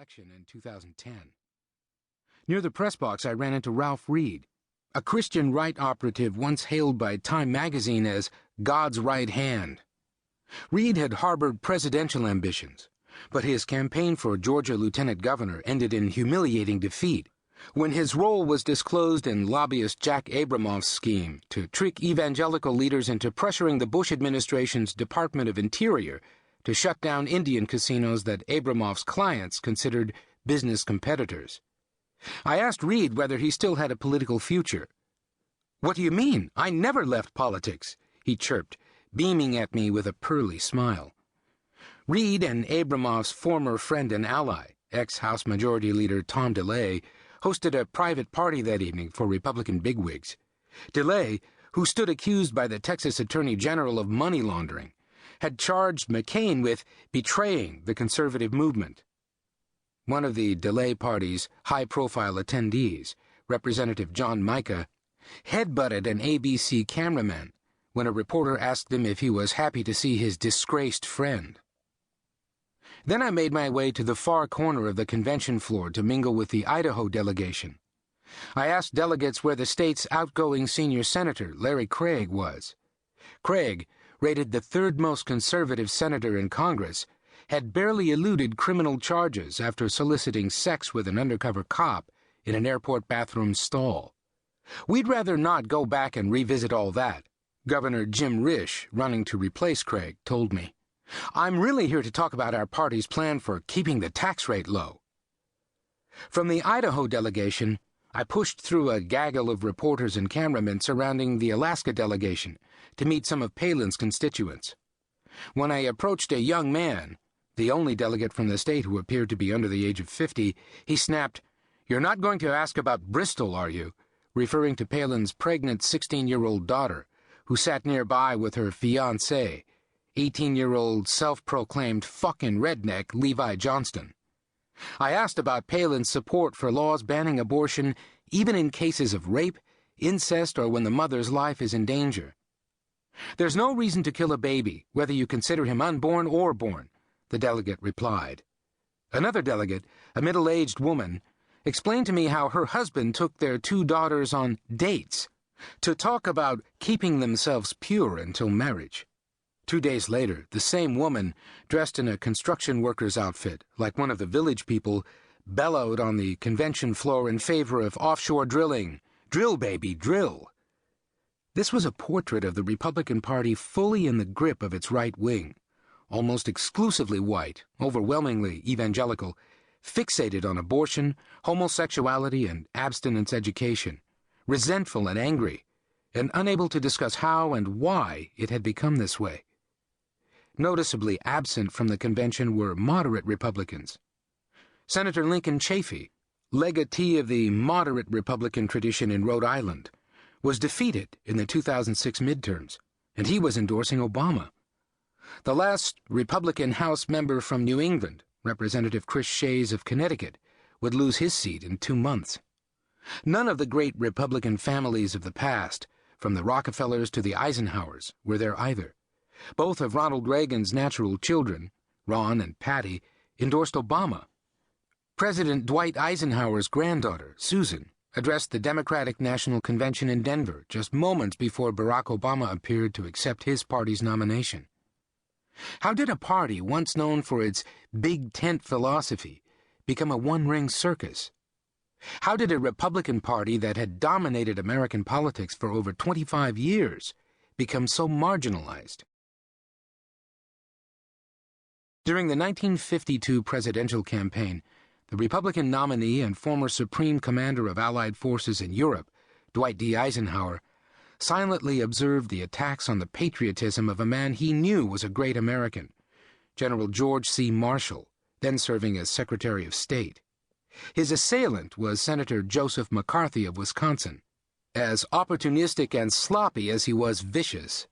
election in 2010. Near the press box, I ran into Ralph Reed, a Christian right operative once hailed by Time magazine as God's right hand. Reed had harbored presidential ambitions, but his campaign for Georgia lieutenant governor ended in humiliating defeat when his role was disclosed in lobbyist Jack Abramoff's scheme to trick evangelical leaders into pressuring the Bush administration's Department of Interior to shut down Indian casinos that Abramoff's clients considered business competitors. I asked Reed whether he still had a political future. "What do you mean? I never left politics," he chirped, beaming at me with a pearly smile. Reed and Abramoff's former friend and ally, ex-House Majority Leader Tom DeLay, hosted a private party that evening for Republican bigwigs. DeLay, who stood accused by the Texas Attorney General of money laundering, had charged McCain with betraying the conservative movement. One of the DeLay party's high-profile attendees, Representative John McCain, headbutted an ABC cameraman when a reporter asked him if he was happy to see his disgraced friend. Then I made my way to the far corner of the convention floor to mingle with the Idaho delegation. I asked delegates where the state's outgoing senior senator, Larry Craig, was. Craig, rated the third most conservative senator in Congress, had barely eluded criminal charges after soliciting sex with an undercover cop in an airport bathroom stall. "We'd rather not go back and revisit all that," Governor Jim Risch, running to replace Craig, told me. "I'm really here to talk about our party's plan for keeping the tax rate low." From the Idaho delegation, I pushed through a gaggle of reporters and cameramen surrounding the Alaska delegation to meet some of Palin's constituents. When I approached a young man, the only delegate from the state who appeared to be under the age of 50, he snapped, "You're not going to ask about Bristol, are you?" referring to Palin's pregnant 16-year-old daughter, who sat nearby with her fiancé, 18-year-old self-proclaimed fucking redneck Levi Johnston. I asked about Palin's support for laws banning abortion even in cases of rape, incest, or when the mother's life is in danger. "There's no reason to kill a baby, whether you consider him unborn or born," the delegate replied. Another delegate, a middle-aged woman, explained to me how her husband took their 2 daughters on dates to talk about keeping themselves pure until marriage. 2 days later, the same woman, dressed in a construction worker's outfit, like one of the village people, bellowed on the convention floor in favor of offshore drilling. "Drill, baby, drill." This was a portrait of the Republican Party fully in the grip of its right wing, almost exclusively white, overwhelmingly evangelical, fixated on abortion, homosexuality, and abstinence education, resentful and angry, and unable to discuss how and why it had become this way. Noticeably absent from the convention were moderate Republicans. Senator Lincoln Chafee, legatee of the moderate Republican tradition in Rhode Island, was defeated in the 2006 midterms, and he was endorsing Obama. The last Republican House member from New England, Representative Chris Shays of Connecticut, would lose his seat in 2 months. None of the great Republican families of the past, from the Rockefellers to the Eisenhowers, were there either. Both of Ronald Reagan's natural children, Ron and Patty, endorsed Obama. President Dwight Eisenhower's granddaughter, Susan, addressed the Democratic National Convention in Denver just moments before Barack Obama appeared to accept his party's nomination. How did a party once known for its big tent philosophy become a one-ring circus? How did a Republican Party that had dominated American politics for over 25 years become so marginalized? During the 1952 presidential campaign, the Republican nominee and former Supreme Commander of Allied forces in Europe, Dwight D. Eisenhower, silently observed the attacks on the patriotism of a man he knew was a great American, General George C. Marshall, then serving as Secretary of State. His assailant was Senator Joseph McCarthy of Wisconsin, as opportunistic and sloppy as he was vicious.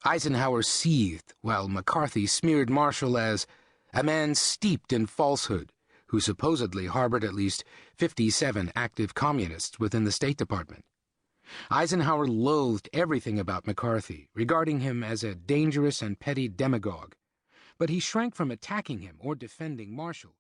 Eisenhower seethed while McCarthy smeared Marshall as a man steeped in falsehood who supposedly harbored at least 57 active communists within the State Department. Eisenhower loathed everything about McCarthy, regarding him as a dangerous and petty demagogue, but he shrank from attacking him or defending Marshall